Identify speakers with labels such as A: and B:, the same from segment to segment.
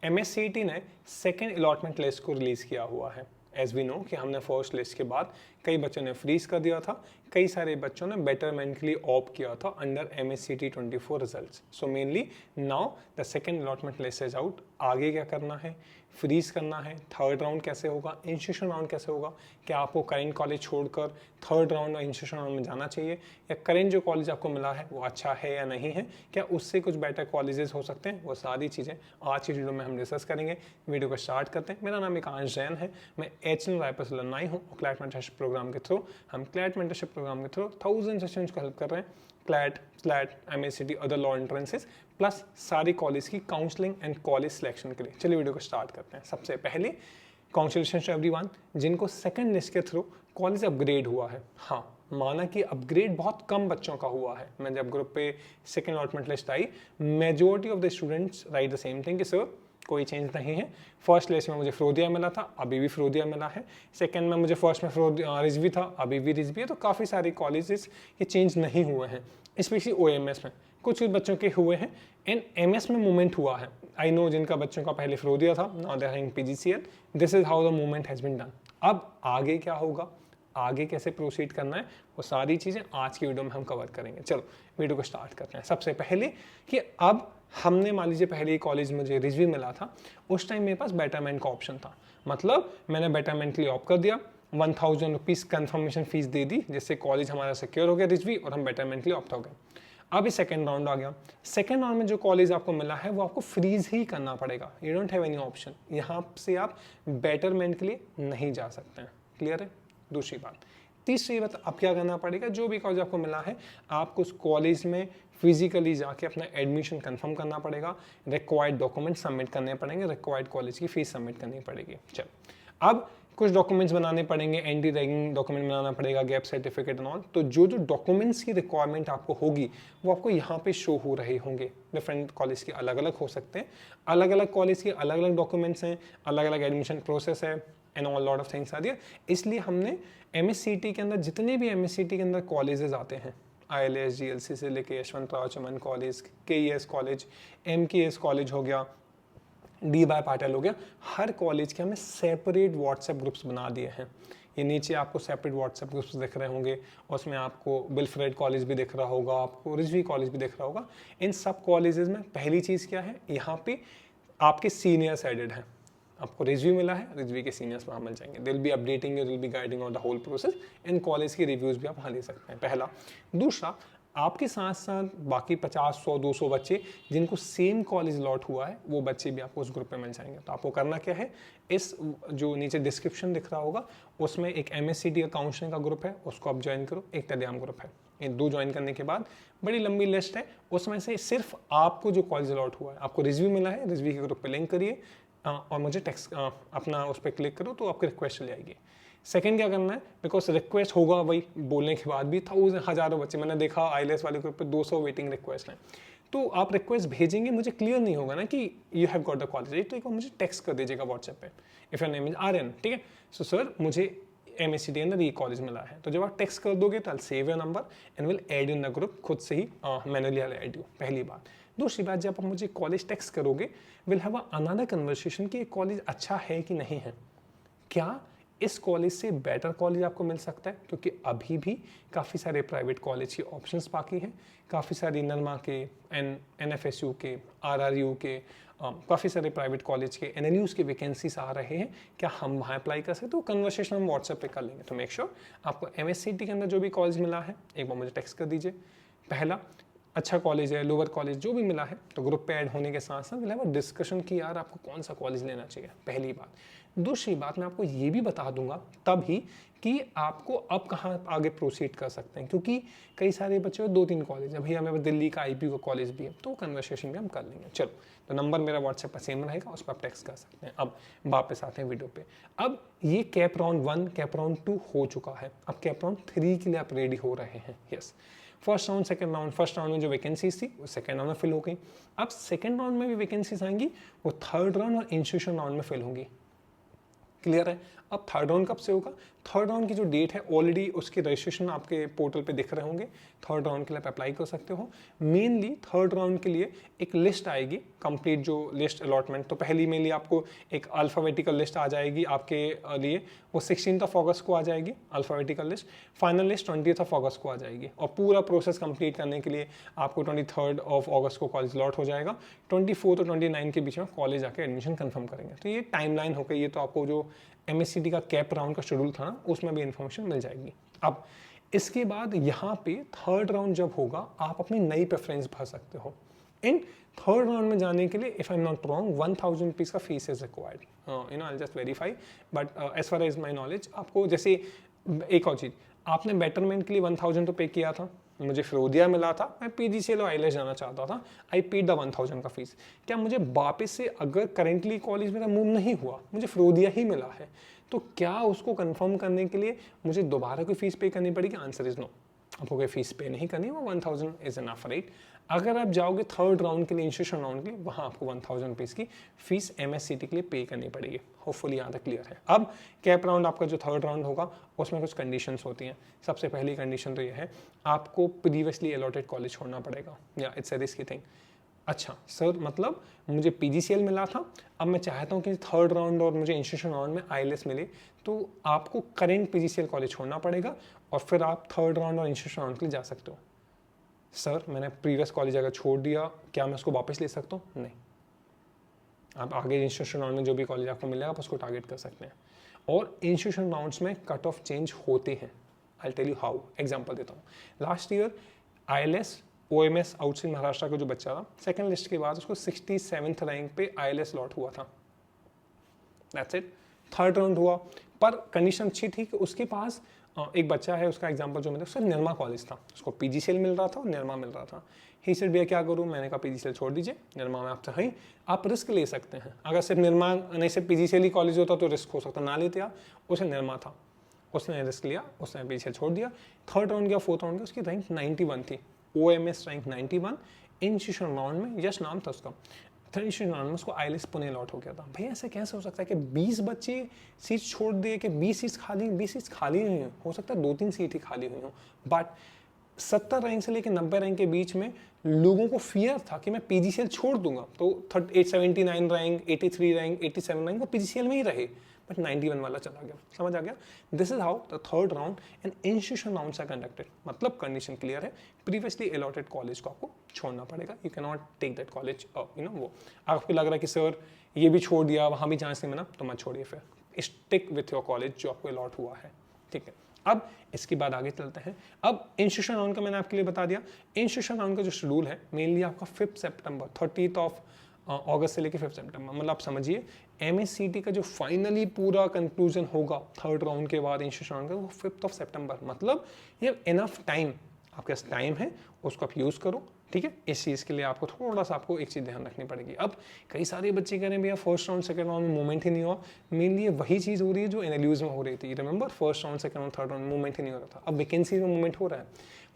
A: MSCT ने second allotment list को release किया हुआ है। एज वी नो कि हमने फर्स्ट लिस्ट के बाद कई बच्चों ने फ्रीज कर दिया था, कई सारे बच्चों ने बेटरमेंट के लिए ऑप्ट किया था under MSCT 24 results. So mainly now the second allotment list is out. आगे क्या करना है, फ्रीज करना है, थर्ड राउंड कैसे होगा, इंस्टीट्यूशन राउंड कैसे होगा, क्या आपको करेंट कॉलेज छोड़कर थर्ड राउंड और इंस्टीट्यूशन राउंड में जाना चाहिए, या करेंट जो कॉलेज आपको मिला है वो अच्छा है या नहीं है, क्या उससे कुछ बेटर कॉलेजेस हो सकते हैं, वो सारी चीज़ें आज की वीडियो में हम डिस्कस करेंगे। वीडियो को स्टार्ट करते हैं। मेरा नाम आकांश जैन है, मैं HN रायपुर से लर्नाई हूँ और क्लैट मेंटरशिप प्रोग्राम के थ्रू प्रोग्राम के थ्रू थाउजेंड स्टूडेंट्स को हेल्प कर रहे हैं। CLAT, MSCT, other law entrances plus सारी कॉलेज की काउंसलिंग एंड कॉलेज सिलेक्शन के लिए। चलिए वीडियो को स्टार्ट करते हैं। सबसे पहले कॉन्ग्रेचुलेशंस टू एवरीवन जिनको सेकंड लिस्ट के थ्रू कॉलेज अपग्रेड हुआ है। हाँ, माना कि अपग्रेड बहुत कम बच्चों का हुआ है। मैं जब ग्रुप पे second allotment list I, majority of the students right the same thing कि सर कोई चेंज नहीं है। फर्स्ट लिस्ट में मुझे फिरोदिया मिला था, अभी भी फिरोदिया मिला है। सेकंड में मुझे फर्स्ट में रिजवी था, अभी भी रिजवी है। तो काफ़ी सारे कॉलेजेस ये चेंज नहीं हुए हैं, स्पेशली OMS में कुछ बच्चों के हुए हैं एंड MS में मूवमेंट हुआ है। आई नो जिनका बच्चों का पहले फिरोदिया था, now they are in PGCL। This is how the movement has been done. अब आगे क्या होगा, आगे कैसे प्रोसीड करना है, वो सारी चीज़ें आज की वीडियो में हम कवर करेंगे। चलो वीडियो को स्टार्ट करते हैं। सबसे पहले कि अब हमने मान लीजिए पहले कॉलेज मुझे रिजवी मिला था, उस टाइम मेरे पास बेटरमेंट का ऑप्शन था। मतलब मैंने बेटरमेंट के लिए ऑप्ट कर दिया, 1000 रुपीज़ कन्फर्मेशन फीस दे दी, जिससे कॉलेज हमारा सिक्योर हो गया रिजवी और हम बेटरमेंट के लिए ऑप्ट हो गए। अभी सेकेंड राउंड आ गया। सेकेंड राउंड में जो कॉलेज आपको मिला है वो आपको फ्रीज ही करना पड़ेगा। You don't have any option. यहाँ से आप बेटरमेंट के लिए नहीं जा सकते हैं। क्लियर है? दूसरी बात। तीसरी बात, अब क्या करना पड़ेगा, जो भी कॉलेज आपको मिला है आपको उस कॉलेज में फिजिकली जाके अपना एडमिशन कंफर्म करना पड़ेगा, रिक्वायर्ड डॉक्यूमेंट सबमिट करने पड़ेंगे, रिक्वायर्ड कॉलेज की फीस सबमिट करनी पड़ेगी। चलो, अब कुछ डॉक्यूमेंट्स बनाने पड़ेंगे, एंटी रैगिंग डॉक्यूमेंट बनाना पड़ेगा, गैप सर्टिफिकेट एंड ऑल। तो जो डॉक्यूमेंट्स की रिक्वायरमेंट आपको होगी वो आपको यहाँ पे शो हो रहे होंगे। डिफरेंट कॉलेज के अलग अलग हो सकते हैं, अलग अलग कॉलेज के अलग अलग डॉक्यूमेंट्स हैं, अलग अलग एडमिशन प्रोसेस है and all lot of things are there. इसलिए हमने MSCT के अंदर जितने भी MSCT के अंदर कॉलेजेस आते हैं, ILS GLC से लेके Yashwantrao Chavan college, KES college, MKS college हो गया, DY पाटिल हो गया, हर कॉलेज के हमें सेपरेट व्हाट्सएप ग्रुप्स बना दिए हैं। ये नीचे आपको सेपरेट व्हाट्सएप ग्रुप्स दिख रहे होंगे, उसमें आपको विल्फ्रेड कॉलेज भी दिख रहा होगा, आपको रिजवी कॉलेज भी दिख रहा होगा। इन सब कॉलेजेस में पहली चीज़ क्या है, यहाँ पे आपके सीनियर्स एडेड हैं। आपको रिव्यू मिला है, रिव्यू के सीनियर्स वहाँ मिल जाएंगे। They'll be updating you, they'll be guiding on the whole process. इन कॉलेज की रिव्यूज़ भी आप वहाँ ले सकते हैं, पहला। दूसरा, आपके साथ साथ बाकी 50, 100, 200 बच्चे जिनको सेम कॉलेज लॉट हुआ है, वो बच्चे भी आपको उस ग्रुप में मिल जाएंगे। तो आपको करना क्या है, इस जो नीचे डिस्क्रिप्शन दिख रहा होगा उसमें एक MSCT का काउंसलिंग का ग्रुप है, उसको आप ज्वाइन करो। एक टेलीग्राम ग्रुप है, ये दो ज्वाइन करने के बाद बड़ी लंबी लिस्ट है, उसमें से सिर्फ आपको जो कॉलेज लॉट हुआ है, आपको रिव्यू मिला है, रिव्यू के ग्रुप पर लिंक करिए और मुझे टेक्स्ट अपना उस पर क्लिक करो तो आपकी रिक्वेस्ट चली जाएगी। सेकंड क्या करना है, बिकॉज रिक्वेस्ट होगा वही बोलने के बाद भी हज़ारों बच्चे, मैंने देखा ILS वाले ग्रुप पे 200 वेटिंग रिक्वेस्ट हैं। तो आप रिक्वेस्ट भेजेंगे, मुझे क्लियर नहीं होगा ना कि you have got the college, तो एक बार मुझे टेक्स्ट कर दीजिएगा व्हाट्सएप पे, if your name is RN, ठीक है। सो सर मुझे MSCT अंदर ये कॉलेज मिला है। तो जब आप टेक्स्ट कर दोगे तो I save your number and will add in the group, खुद से ही मैनुअली आई एड यू, पहली बात। दूसरी बात, जब आप मुझे कॉलेज टेक्स्ट करोगे विल हैव अनदर कन्वर्सेशन कि कॉलेज अच्छा है कि नहीं है, क्या इस कॉलेज से बेटर कॉलेज आपको मिल सकता है, क्योंकि अभी भी काफ़ी सारे प्राइवेट कॉलेज के ऑप्शंस बाकी हैं, काफ़ी सारी नरमा के, NFSU के, RRU के, काफ़ी सारे प्राइवेट कॉलेज के, NLUs के वैकेंसीज आ रहे हैं, क्या हम वहाँ अप्लाई कर सकते हैं? तो कन्वर्सेशन हम व्हाट्सएप पे कर लेंगे। तो मेक श्योर आपको MSCT के अंदर जो भी कॉलेज मिला है एक बार मुझे टेक्स्ट कर दीजिए। पहला, अच्छा कॉलेज है, लोअर कॉलेज जो भी मिला है, तो ग्रुप पे ऐड होने के साथ साथ मिला डिस्कशन की यार आपको कौन सा कॉलेज लेना चाहिए, पहली बात। दूसरी बात, मैं आपको ये भी बता दूंगा तभी कि आपको अब कहाँ आगे प्रोसीड कर सकते हैं, क्योंकि कई सारे बच्चे 2-3 कॉलेज है, भैया हमें दिल्ली का IPU का कॉलेज भी है, तो कन्वर्सेशन भी हम कर लेंगे। चलो, तो नंबर मेरा व्हाट्सएप पर सेम रहेगा, उस पर आप टेक्स्ट कर सकते हैं। अब वापस आते हैं वीडियो पे। अब ये कैप राउंड 1, कैप राउंड 2 हो चुका है, अब कैप राउंड 3 के लिए आप रेडी हो रहे हैं। Yes, first round, second round, first round में जो वैकेंसीज थी वो सेकंड राउंड में फिल हो गई। अब सेकंड राउंड में भी वैकेंसीज आएंगी, वो थर्ड राउंड और इंस्टीट्यूशन राउंड में फिल होंगी। क्लियर है? अब थर्ड राउंड कब से होगा? थर्ड राउंड की जो डेट है ऑलरेडी उसके रजिस्ट्रेशन आपके पोर्टल पे दिख रहे होंगे, थर्ड राउंड के लिए आप अप्लाई कर सकते हो। मेनली थर्ड राउंड के लिए एक लिस्ट आएगी, कंप्लीट जो लिस्ट अलॉटमेंट, तो पहली मेनली आपको एक अल्फ़ाबेटिकल लिस्ट आ जाएगी आपके लिए, वो 16 अगस्त को आ जाएगी अल्फ़ाबेटिकल लिस्ट, फाइनल लिस्ट 20 अगस्त को आ जाएगी, और पूरा प्रोसेस कंप्लीट करने के लिए आपको 23 अगस्त को कॉलेज लॉट हो जाएगा, 24 और 29 के बीच में कॉलेज आके एडमिशन कंफर्म करेंगे। तो ये टाइमलाइन हो गई, ये तो आपको जो MSCT का कैप राउंड का शेड्यूल था ना उसमें भी इन्फॉर्मेशन मिल जाएगी। अब इसके बाद यहाँ पे थर्ड राउंड जब होगा आप अपनी नई प्रेफरेंस भर सकते हो। इन थर्ड राउंड में जाने के लिए if I am not wrong 1000 rupees का fees is required, I just verify, but as far as my knowledge आपको जैसे एक और चीज़, आपने बेटरमेंट के लिए 1000 तो पे किया था, मुझे फिरोदिया मिला था, मैं PGCL और IELTS जाना चाहता था, आई पेड द 1000 का फीस, क्या मुझे वापस से अगर करेंटली कॉलेज मेरा मूव नहीं हुआ, मुझे फिरोदिया ही मिला है, तो क्या उसको कंफर्म करने के लिए मुझे दोबारा कोई फीस पे करनी पड़ेगी? आंसर इज नो, आपको कोई फीस पे नहीं करनी, वो 1000 इज एनफ, राइट। अगर आप जाओगे थर्ड राउंड के लिए, इंस्टीट्यूशन राउंड के लिए, वहाँ आपको 1000 रुपीज़ की फीस MSCT के लिए पे करनी पड़ेगी। होपफुली यहाँ तक क्लियर है। अब कैप राउंड आपका जो थर्ड राउंड होगा उसमें कुछ कंडीशंस होती हैं। सबसे पहली कंडीशन तो ये है आपको प्रीवियसली अलॉटेड कॉलेज छोड़ना पड़ेगा, या इट्स अ रिस्की थिंग। अच्छा सर, मतलब मुझे PGCL मिला था, अब मैं चाहता हूँ कि थर्ड राउंड और मुझे इंस्टीट्यूशन राउंड में IELTS मिले, तो आपको करेंट PGCL कॉलेज छोड़ना पड़ेगा और फिर आप थर्ड राउंड और इंस्टीट्यूशन राउंड के लिए जा सकते हो। सर मैंने प्रीवियस कॉलेज अगर छोड़ दिया, क्या मैं उसको वापस ले सकता हूँ? नहीं, आप आगे इंस्टीट्यूशन राउंड में जो भी कॉलेज आपको मिलेगा आप उसको टारगेट कर सकते हैं। और इंस्टीट्यूशन राउंड्स में कट ऑफ चेंज होते हैं, I tell you how. Example देता हूँ, last year IELTS OMS outside Maharashtra का जो बच्चा था, सेकंड लिस्ट के बाद उसको 67th रैंक पे IELTS लॉट हुआ था, दैट्स इट। थर्ड राउंड हुआ, पर कंडीशन अच्छी थी कि उसके पास एक बच्चा है, उसका एग्जांपल जो मिला, उसका निर्मा कॉलेज था, उसको PGCL मिल रहा था और निर्मा मिल रहा था। ही सेड भैया क्या करूँ? मैंने कहा PGCL छोड़ दीजिए, निर्मा में आप चाहें आप रिस्क ले सकते हैं। अगर सिर्फ निर्मा नहीं सिर्फ PGCL ही कॉलेज होता तो रिस्क हो सकता, ना लेते आप। उसे निर्मा था, उसने रिस्क लिया, उसने PGCL छोड़ दिया। थर्ड राउंड गया, फोर्थ राउंड गया, उसकी रैंक 91 थी, OMS रैंक 91, इंस्टीट्यूशन राउंड में यश नाम था उसका, में उसको IELTS पुणे लॉट हो गया था। भैया ऐसे कैसे हो सकता है कि 20 बच्चे सीट छोड़ दिए, कि 20 सीट्स खाली, 20 सीट्स खाली हुई हैं, हो सकता है 2-3 सीट ही खाली हुई हों, बट 70 रैंक से लेकर 90 रैंक के बीच में लोगों को फियर था कि मैं PGCL छोड़ दूंगा, तो 879 रैंक, 83 रैंक, 87 रैंक वो PGCL में ही रहे, बट 91 वाला चला गया। समझ आ गया? This is how the third round and institution rounds are conducted. मतलब कंडीशन क्लियर है, प्रीवियसली अलॉटेड कॉलेज को आपको छोड़ना पड़ेगा, you can not take that college, you know. वो आपको लग रहा है कि सर ये भी छोड़ दिया, वहाँ भी चांस नहीं मिला, तो मत छोड़िए, फिर स्टिक विथ योर कॉलेज जो आपको अलॉट हुआ है, ठीक है। अब इसके बाद आगे चलते हैं। अब इंस्टीट्यूशन राउंड का मैंने आपके लिए बता दिया। इंस्टीट्यूशन राउंड का जो शेड्यूल है मेनली आपका 5 सितंबर 30 अगस्त से लेकर 5 सितंबर, मतलब आप समझिए MSCT का जो फाइनली पूरा कंक्लूजन होगा थर्ड राउंड के बाद इंस्टीट्यूशन राउंड का, वो 5 सितंबर। मतलब ये इनफ टाइम, आपके पास टाइम है, उसको आप यूज़ करो, ठीक है। इस चीज़ के लिए आपको थोड़ा सा आपको एक चीज़ ध्यान रखनी पड़ेगी। अब कई सारे बच्चे कह रहे हैं भैया फर्स्ट राउंड सेकंड राउंड में मूवमेंट ही नहीं हुआ, मेनली वही चीज़ हो रही है जो NLUs में हो रही थी। Remember, first round second round third round movement ही नहीं हो रहा था, अब वैकेंसी में मूवमेंट हो रहा है।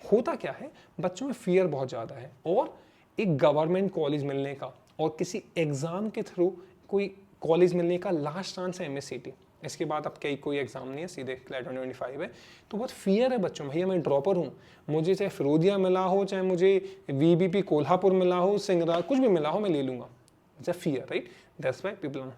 A: होता क्या है, बच्चों में फियर बहुत ज़्यादा है, और एक गवर्नमेंट कॉलेज मिलने का और किसी एग्ज़ाम के थ्रू कोई कॉलेज मिलने का लास्ट चांस है MSCT। इसके बाद अब कई कोई एग्जाम नहीं है, सीधे क्लैट 2025 है, तो बहुत फियर है बच्चों में, भैया मैं ड्रॉपर हूँ, मुझे चाहे फिरोदिया मिला हो, चाहे मुझे VBP कोल्हापुर मिला हो, सिंगरा कुछ भी मिला हो, मैं ले लूँगा। It's a fear, right. That's why people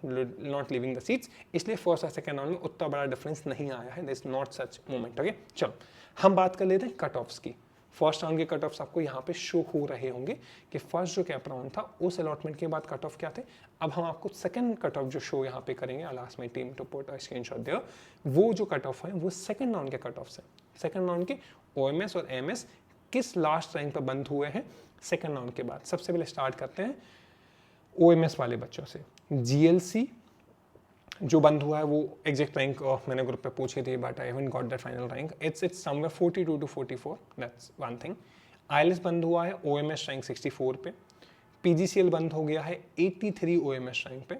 A: not leaving the seats. इसलिए फर्स्ट और सेकंड राउंड में उतना बड़ा डिफरेंस नहीं आया है, there is not such moment. Okay, चलो हम बात कर लेते हैं कट ऑफ्स की। फर्स्ट राउंड के कट ऑफ्स आपको यहाँ पे शो हो रहे होंगे कि फर्स्ट जो कैप राउंड था उस अलॉटमेंट के बाद कट ऑफ क्या थे। अब हम आपको सेकंड कट ऑफ जो शो यहाँ पे करेंगे, लास्ट में team to put a screenshot there, वो जो कट ऑफ है वो सेकंड राउंड के कट ऑफ्स हैं। सेकंड राउंड के OMS और MS किस लास्ट रैंक पर बंद हुए हैं सेकंड राउंड के बाद। सबसे पहले स्टार्ट करते हैं OMS वाले बच्चों से। GLC जो बंद हुआ है वो एग्जैक्ट रैंक मैंने ग्रुप पे पूछी थी, but I haven't got that final rank. It's somewhere 42 to 44, that's one thing. IELTS बंद हुआ है OMS रैंक 64 पे। PGCL बंद हो गया है 83 OMS रैंक पे।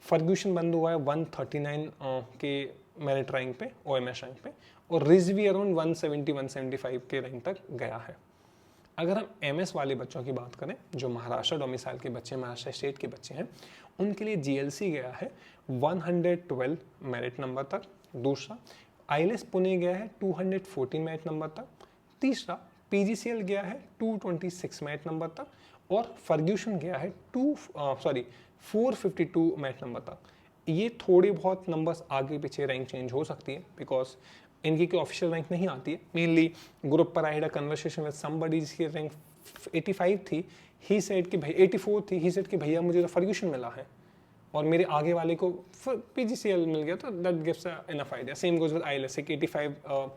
A: फर्ग्यूसन बंद हुआ है 139 के मेरिट रैंक पे, OMS रैंक पे, और रिजवी अराउंड 170-175 के रैंक तक गया है। अगर हम MS वाले बच्चों की बात करें, जो महाराष्ट्र डोमिसाइल के बच्चे, महाराष्ट्र स्टेट के बच्चे हैं, उनके लिए जीएलसी गया है 112 मेरिट नंबर तक। दूसरा आईएलएस पुणे गया है 214 मेरिट नंबर तक। तीसरा पीजीसीएल गया है 226 मेरिट नंबर तक। और फर्ग्यूसन गया है 452 मेरिट नंबर तक। ये थोड़ी बहुत नंबर्स आगे पीछे रैंक चेंज हो सकती है बिकॉज इनकी कोई ऑफिशियल रैंक नहीं आती है। मेनली ग्रुप पर I had a conversation with somebody जिसकी रैंक 85 थी। ही सेड कि भाई 84 थी। ही सेड कि भैया मुझे तो फर्ग्यूसन मिला है और मेरे आगे वाले को पीजीसीएल मिल गया, तो that gives enough idea. Same goes with ILS, एक 85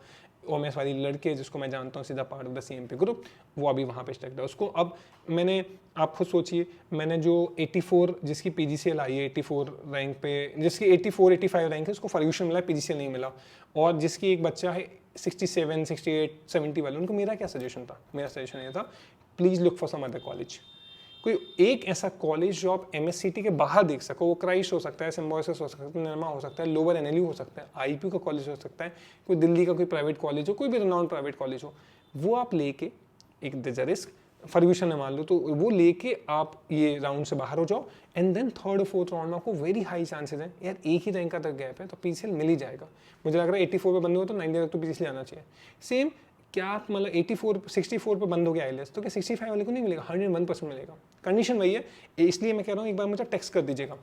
A: ओमेस वाली लड़के जिसको मैं जानता हूँ सीधा part of the CMP group, वो अभी वहाँ पे स्टक है उसको। अब मैंने, आप खुद सोचिए, मैंने जो 84 जिसकी पीजीसीएल आई है 84 रैंक पे, जिसकी 84 85 रैंक है उसको फर्ग्यूसन मिला, पीजीसीएल नहीं मिला। और जिसकी एक बच्चा है 67 68 70 वाले, उनको मेरा क्या सजेशन था? मेरा सजेशन ये था please look for some other college. कोई एक ऐसा कॉलेज जो आप एमएससीटी के बाहर देख सको। वो क्राइस्ट हो सकता है, सिम्बोसिस हो सकता है, निर्मा हो सकता है, लोअर एनएलयू हो सकता है, आईपीयू का कॉलेज हो सकता है, कोई दिल्ली का कोई प्राइवेट कॉलेज हो, कोई भी रिनाउंड प्राइवेट कॉलेज हो, वो आप लेके एक रिस्क फर्ग्यूसन में मान लो, तो वो लेके आप ये राउंड से बाहर हो जाओ एंड देन थर्ड और फोर्थ राउंड में आपको वेरी हाई चांसेस हैं यार एक ही रैंक का तक गैप है तो पीसीएल मिल ही जाएगा। मुझे लग रहा है 84 पे बंद हुआ तो 90 तक तो पीसीएल आना चाहिए। सेम क्या आप मतलब 84 64 पे बंद हो गया आईएलएस तो क्या 65 वाले को नहीं मिलेगा? 101% मिलेगा। कंडीशन वही है, इसलिए मैं कह रहा हूँ एक बार मुझे टेक्स्ट कर दीजिएगा।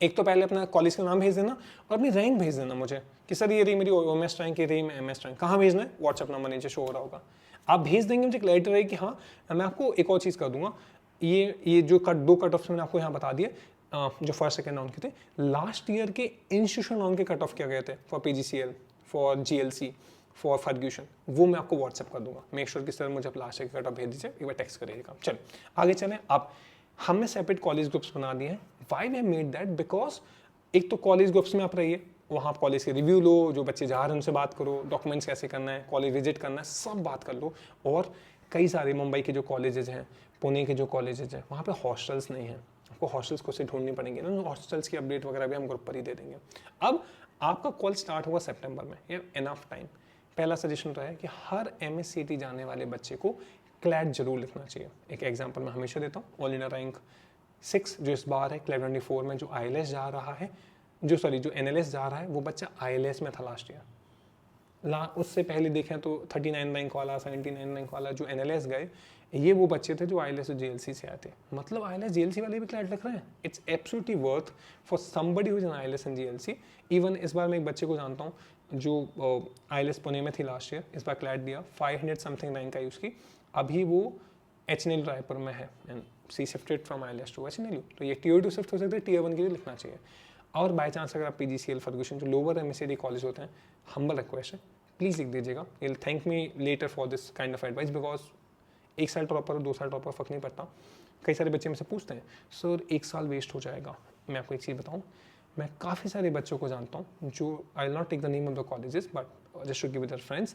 A: एक तो पहले अपना कॉलेज का नाम भेज देना और अपनी रैंक भेज देना मुझे कि सर ये रही मेरी ओएमएस रैंक, ये रही एमएस रैंक। कहाँ भेजना है? व्हाट्सएप नंबर नीचे शो हो रहा होगा, आप भेज देंगे। मुझे क्लैरिटी रही कि हाँ मैं आपको एक और चीज़ कर दूंगा। ये जो दो कट ऑफ मैंने आपको यहाँ बता दिए जो फर्स्ट सेकेंड राउंड के थे, लास्ट ईयर के इंस्टीट्यूशन राउंड के कट ऑफ क्या गए थे for PGCL, for GLC, for Fergusson, वो मैं आपको व्हाट्सएप कर दूंगा। मेक श्योर कि सर मुझे लास्ट ईयर का कट ऑफ भेज दीजिए, एक बार टेक्स्ट करिएगा। चलिए आगे चलें। अब हमने सेपरेट कॉलेज ग्रुप्स बना दिए हैं। Why we have made that? Because एक तो कॉलेज ग्रुप्स में आप रहिए, वहाँ आप कॉलेज के रिव्यू लो, जो बच्चे जा रहे हैं उनसे बात करो, डॉक्यूमेंट्स कैसे करना है, कॉलेज विजिट करना है, सब बात कर लो। और कई सारे मुंबई के जो कॉलेजेज हैं, पुणे के जो कॉलेजेज हैं, वहाँ पे हॉस्टल्स नहीं हैं, आपको हॉस्टल्स को से ढूंढनी पड़ेंगे ना। हॉस्टल्स की अपडेट वगैरह भी हम ग्रुप पर ही दे देंगे। अब आपका कॉलेज स्टार्ट होगा सितंबर में, ये इनफ टाइम। पहला सजेशन तो है कि हर एमएससीटी जाने वाले बच्चे को क्लैट जरूर लिखना चाहिए। एक एग्जांपल मैं हमेशा देता हूँ, ऑल इंडिया रैंक 6 जो इस बार है क्लैट 24 में, जो आईएलएस जा रहा है, जो एनएलएस जा रहा है, वो बच्चा आईएलएस में था लास्ट ईयर। उससे पहले देखें तो 39 रैंक वाला, 79 रैंक वाला जो एनएलएस गए, ये वो बच्चे थे जो आईएलएस और जीएलसी से आए थे। मतलब आईएलएस जीएलसी वाले भी क्लैट लिख रहे हैं। It's absolutely worth for somebody who is an ILS and GLC. Even इस बार मैं एक बच्चे को जानता हूँ जो आईएलएस पुणे में थी लास्ट ईयर, इस बार क्लैट दिया, 500 समथिंग रैंक आई उसकी। अभी वो एचएनएल रायपुर में है and she shifted from ILS to HNL. तो ये टीयर 2 शिफ्ट हो सकता है, टीयर 1 के लिए लिखना चाहिए। और बाय चांस अगर आप पीजीसीएल, फर्ग्यूसन, जो लोअर एमएससीटी कॉलेज होते हैं, हम्बल रिक्वेस्ट है प्लीज़ लिख दीजिएगा। You will thank me later for this kind of advice, because 1 साल ड्रॉपर और 2 साल ड्रॉपर फर्क नहीं पड़ता। कई सारे बच्चे मुझसे पूछते हैं सर 1 साल वेस्ट हो जाएगा। मैं आपको एक चीज़ बताऊँ, मैं काफ़ी सारे बच्चों को जानता हूँ जो, I will not take the name of the colleges but just to give their friends,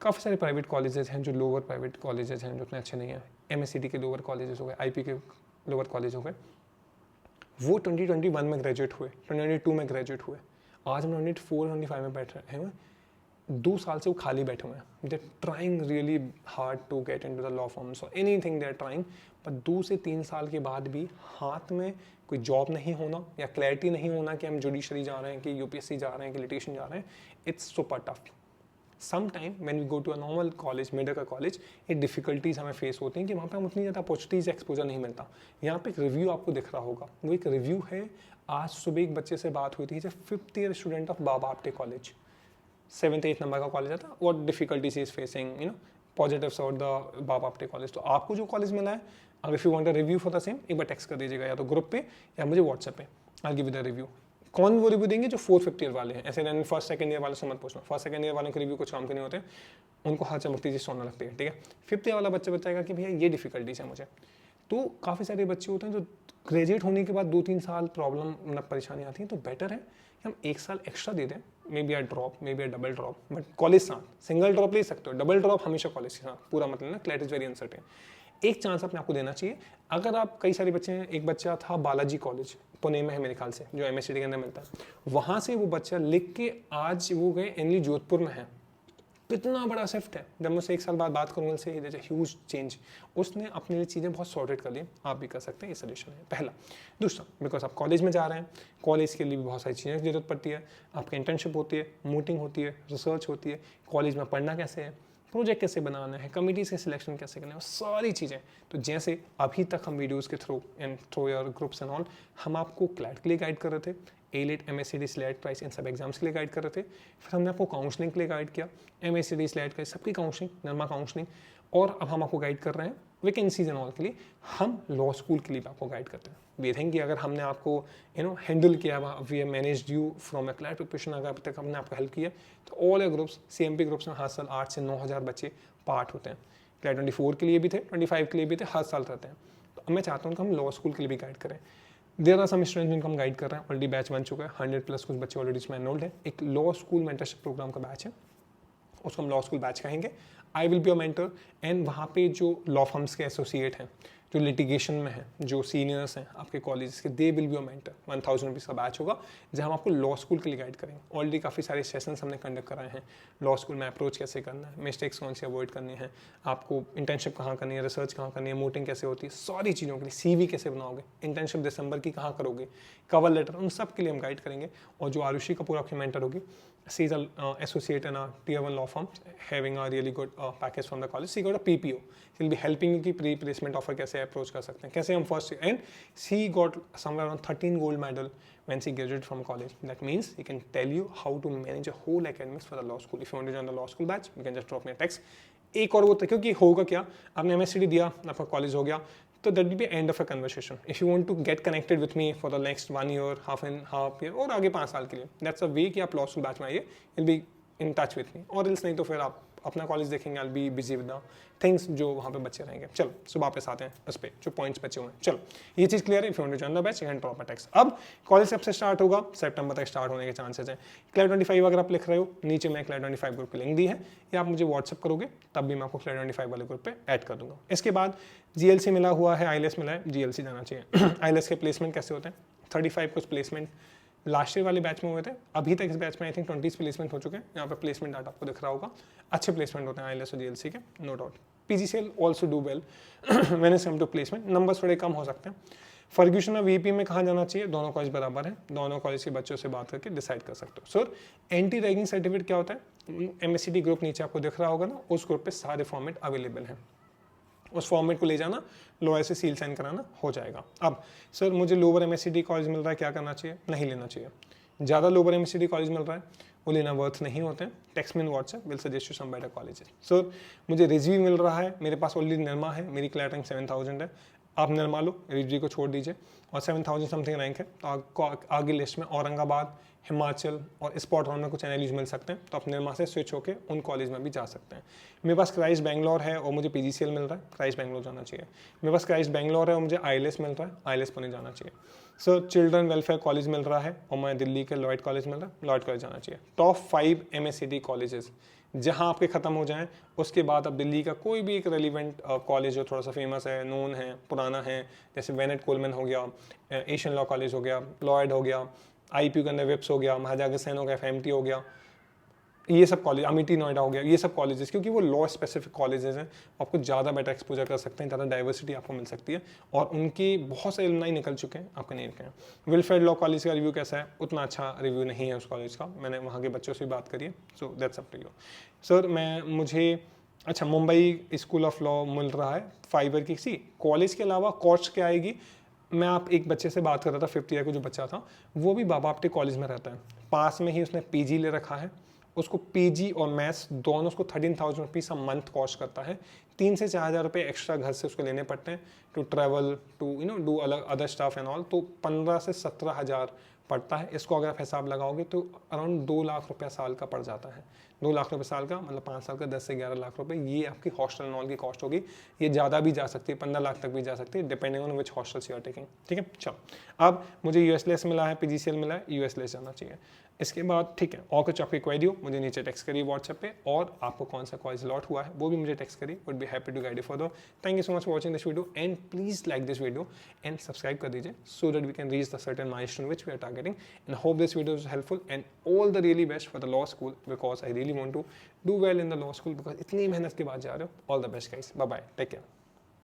A: काफ़ी सारे प्राइवेट कॉलेजेस हैं जो लोअर प्राइवेट कॉलेजेस हैं जो उतने अच्छे नहीं हैं। एमएससीटी के लोअर कॉलेजेस हो गए, आईपी के लोअर कॉलेज हो गए, वो 2021 में ग्रेजुएट हुए, 2022 में ग्रेजुएट हुए, आज हम 2024 25 में बैठ रहे हैं। 2 साल से वो खाली बैठे हुए हैं। They trying really hard to get into the law forms और एनीथिंग दे आर ट्राइंग, पर 2 से 3 साल के बाद भी हाथ में कोई जॉब नहीं होना या क्लैरिटी नहीं होना कि हम जुडिशरी जा रहे हैं कि यूपीएससी जा रहे हैं कि लिटिगेशन जा रहे हैं। It's super tough. Some time when we go to a normal college, middle का कॉलेज, ये डिफिकल्टीज हमें फेस होती हैं कि वहाँ पे हम उतनी ज़्यादा अपॉर्चुनिटीज एक्सपोजर नहीं मिलता। यहाँ पे एक रिव्यू आपको दिख रहा होगा, वो एक रिव्यू है। आज सुबह एक बच्चे से बात हुई थी, जो 5th year student of Baba Apte college, 7th 8th number का कॉलेज आता, what difficulties is facing, positives of the Baba Apte college. तो आपको जो कॉलेज मिला है, अगर if you want a review for the same, एक बार टेक्स्ट कर दीजिएगा या तो ग्रुप पे या मुझे व्हाट्सएप पे, I give you the review. कौन वो रिव्यू देंगे? जो 4th 5th ईयर वाले हैं। ऐसे नहीं फर्स्ट सेकंड ईयर वाले से मत पूछना, फर्स्ट सेकंड ईयर वालों के रिव्यू कुछ काम के नहीं होते, उनको हाथ चमकती चीज़ सोना लगती है, ठीक है। 5th ईयर वाला बच्चा बताएगा कि भैया ये डिफिकल्टीज है मुझे। तो काफ़ी सारे बच्चे होते हैं जो ग्रेजुएट होने के बाद 2-3 साल प्रॉब्लम मतलब परेशानी आती है, तो बेटर है कि हम 1 साल एक्स्ट्रा दे दें, may be a drop, may be a double drop, but college साथ सिंगल ड्रॉप ले सकते हो, डबल ड्रॉप हमेशा कॉलेज के साथ। पूरा मतलब ना क्लैट इज वेरी अनसर्टेन। एक चांस अपने आपको देना चाहिए। अगर आप, कई सारे बच्चे हैं, एक बच्चा था बालाजी कॉलेज पुणे में है मेरे ख्याल से, जो एमएससीटी के अंदर मिलता है, वहाँ से वो बच्चा लिख के आज वो गए एनली जोधपुर में है, कितना बड़ा शिफ्ट है। जब मैं उससे 1 साल बाद बात करूँगा से it is a huge change. उसने अपने लिए चीज़ें बहुत सॉर्टेड कर ली, आप भी कर सकते हैं, ये सजेशन है पहला। दूसरा, बिकॉज आप कॉलेज में जा रहे हैं, कॉलेज के लिए भी बहुत सारी चीज़ें की जरूरत पड़ती है। आपकी इंटर्नशिप होती है, मीटिंग होती है, रिसर्च होती है, कॉलेज में पढ़ना कैसे है, प्रोजेक्ट कैसे बनाना है, कमिटीज़ के सिलेक्शन कैसे करना है, सारी चीज़ें। तो जैसे अभी तक हम वीडियोस के through and through your groups and all हम आपको क्लैट के लिए गाइड कर रहे थे, एलेट, MSCD, स्लेट, प्राइस, इन सब एग्जाम्स के लिए गाइड कर रहे थे। फिर हमने आपको काउंसलिंग के लिए गाइड किया, MSCD, स्लेट का सबकी काउंसलिंग, नरमा काउंसलिंग। और अब हम आपको गाइड कर रहे हैं वैकेंसीज एंड ऑल के लिए, हम लॉ स्कूल के लिए भी आपको गाइड करते हैं। वी थिंक कि अगर हमने आपको हैंडल किया, we have managed you from a CLAT preparation, अगर अब तक हमने आपको हेल्प किया, तो all A groups, CMP groups में हर साल 8 से 9,000 बच्चे पार्ट होते हैं। क्लैट 24 के लिए भी थे, 25 के लिए भी थे, हर साल रहते हैं। तो मैं चाहता हूँ कि हम लॉ स्कूल के लिए भी गाइड करें। देयर आर सम स्टूडेंट्स जिनको हम गाइड कर रहे हैं, ऑलरेडी बैच बन चुका है, 100+ कुछ बच्चे ऑलरेडी इसमें एनरोल्ड है। एक लॉ स्कूल मेंटरशिप प्रोग्राम का बैच है, उसको हम लॉ स्कूल बैच कहेंगे। I will be a mentor, and वहाँ पे जो लॉ फर्म्स के एसोसिएट हैं, जो लिटिगेशन में हैं, जो सीनियर्स हैं आपके कॉलेज के, they will be a mentor. 1000 rupees का बैच होगा जहाँ हम आपको लॉ स्कूल के लिए गाइड करेंगे। ऑलरेडी काफ़ी सारे सेशंस हमने कंडक्ट कराए हैं, लॉ स्कूल में अप्रोच कैसे करना है, मिस्टेक्स कौन सी अवॉइड करनी है, आपको इंटर्नशिप कहाँ करनी है, रिसर्च कहाँ करनी है, मोटिंग कैसे होती है, सारी चीज़ों के लिए, CV कैसे बनाओगे, इंटर्नशिप दिसंबर की कहाँ करोगे, कवर लेटर, उन सब के लिए हम गाइड करेंगे। और जो आरुषि कपूर आपकी मेंटर होगी, she is an associate in a tier 1 law firm having a really good package from the college. She got a PPO. She will be helping you कि pre placement offer कैसे approach कर सकते हैं, कैसे हम first, and she got somewhere around 13 gold medal when she graduated from college. That means he can tell you how to manage a whole academics for the law school. If you want to join the law school batch, you can just drop me a text. एक और वो था, क्योंकि होगा क्या, आपने MSCD दिया, आपका कॉलेज हो गया, तो that will be end of a conversation. If you want to get connected with me for the next 1 year, half year और आगे 5 साल के लिए, दैट्स अ वे कि आप लॉ स्कूल बैच में आइए, will be in touch with me. और इल्स नहीं तो फिर आप अपना कॉलेज देखेंगे, I be busy with the things जो वहाँ पे बच्चे रहेंगे। चलो सुबह वापस आते हैं उस पर जो पॉइंट्स बचे हुए हैं। चलो ये चीज़ क्लियर है। If you want to join the batch, you can drop a text. अब कॉलेज कब से स्टार्ट होगा, सितंबर तक स्टार्ट होने के चांसेस हैं। क्लैट 25 अगर आप लिख रहे हो, नीचे मैं क्लैट 25 ग्रुप की लिंक दी है, या आप मुझे व्हाट्सअप करोगे तब भी मैं आपको क्लैट 25 वाले ग्रुप पे ऐड कर दूंगा। इसके बाद GLC मिला हुआ है, ILS मिला है, GLC जाना चाहिए। ILS के प्लेसमेंट कैसे होते हैं, 35 कुछ प्लेसमेंट लास्ट ईयर वाले बैच में हुए थे, अभी तक इस बैच में आई थिंक 20 प्लेसमेंट हो चुके हैं। यहाँ पे प्लेसमेंट डाटा आपको दिख रहा होगा, अच्छे प्लेसमेंट होते हैं ILS और GLC के, no doubt. PGCL also do well when it come to placement, numbers थोड़े कम हो सकते हैं। फर्ग्यूसन और VP में कहाँ जाना चाहिए, दोनों कॉलेज बराबर है, दोनों कॉलेज के बच्चों से बात करके डिसाइड कर सकते हो। सर एंटी रैगिंग सर्टिफिकेट क्या होता है, MSCD ग्रुप नीचे आपको दिख रहा होगा ना, उस ग्रुप पे सारे फॉर्मेट अवेलेबल हैं, उस फॉर्मेट को ले जाना, लॉयर से सील साइन कराना, हो जाएगा। अब सर मुझे लोअर MSCD कॉलेज मिल रहा है, क्या करना चाहिए, नहीं लेना चाहिए। ज़्यादा लोअर MSCD कॉलेज मिल रहा है, वो लेना वर्थ नहीं होते हैं। टेक्स्ट में WhatsApp, will suggest you some better colleges. Sir मुझे रिजवी मिल रहा है, मेरे पास ऑलरेडी निर्मा है, मेरी क्लैट रैंक 7000 है, आप निर्मा लो, रिजवी को छोड़ दीजिए, और 7000 समथिंग रैंक है, तो आपको आगे लिस्ट में औरंगाबाद, हिमाचल और स्पॉट राउंड में कुछ NLUs मिल सकते हैं, तो आप निर्मा से स्विच होकर उन कॉलेज में भी जा सकते हैं। मेरे पास क्राइस्ट बेंगलोर है और मुझे PGCL मिल रहा है, क्राइस्ट बेंगलोर जाना चाहिए। मेरे पास क्राइस्ट बेंगलोर है और मुझे ILS मिल रहा है, ILS पुणे जाना चाहिए। सर चिल्ड्रन वेलफेयर कॉलेज मिल रहा है और मैं दिल्ली के लॉयड कॉलेज मिल रहा है, लॉयड कॉलेज जाना चाहिए। टॉप 5 MSCD कॉलेजेस जहाँ आपके ख़त्म हो जाएं, उसके बाद अब दिल्ली का कोई भी एक रेलिवेंट कॉलेज जो थोड़ा सा फेमस है, नोन है, पुराना है, जैसे वेनेट कोलमैन हो गया, एशियन लॉ कॉलेज हो गया, लॉयड हो गया, IPU के अंदर विप्स हो गया, महाराजा अग्रसेन हो गया, FMT हो गया, ये सब कॉलेज, अमिटी नोएडा हो गया, ये सब कॉलेजेस, क्योंकि वो लॉ स्पेसिफिक कॉलेजेस हैं, आपको ज़्यादा बेटर एक्सपोजर कर सकते हैं, ज़्यादा डाइवर्सिटी आपको मिल सकती है, और उनकी बहुत से एलुमनाई निकल चुके हैं, आपके नहीं निकले हैं। वेलफेयर लॉ कॉलेज का रिव्यू कैसा है, उतना अच्छा रिव्यू नहीं है उस कॉलेज का, मैंने वहाँ के बच्चों से बात करी है, so that's up to you. Sir मुझे अच्छा मुंबई स्कूल ऑफ लॉ मिल रहा है, फाइबर की सी कॉलेज के अलावा कॉस्ट क्या आएगी। मैं आप एक बच्चे से बात कर रहा था, 5th ईयर का जो बच्चा था, वो भी बाबा आपटे कॉलेज में रहता है, पास में ही उसने PG ले रखा है, उसको PG और मैथ्स दोनों उसको 13,000 रुपीज़ अ मंथ कॉस्ट करता है। 3 से 4,000 रुपये एक्स्ट्रा घर से उसको लेने पड़ते हैं टू ट्रैवल, टू डू अलग अदर स्टाफ एंड ऑल, तो 15 से 17,000 पड़ता है। इसको अगर आप हिसाब लगाओगे तो अराउंड 2 लाख रुपया साल का पड़ जाता है। 2 लाख रुपये साल का मतलब 5 साल का 10 से 11 लाख रुपए, ये आपकी हॉस्टल एंड ऑल की कॉस्ट होगी। ये ज़्यादा भी जा सकती है, 15 लाख तक भी जा सकती है, depending on which hostels you are taking. ठीक है, चलो अब मुझे USLS मिला है, PGCL मिला है, USLS जाना चाहिए। इसके बाद ठीक है, और कुछ आपकी क्वेरी हो मुझे नीचे टेक्स्ट करिए व्हाट्सएप पे, और आपको कौन सा कॉलेज लॉट हुआ है वो भी मुझे टेक्स्ट करिए, would be happy to guide you for the. Thank you so much for watching this video and please like this video and subscribe कर दीजिए so that we can reach the certain milestone which we are targeting and hope this video is helpful and all the really best for the law school because I really want to do well in the law school because इतनी मेहनत के बाद जा रहे हो. All the best guys. Bye bye. Take care.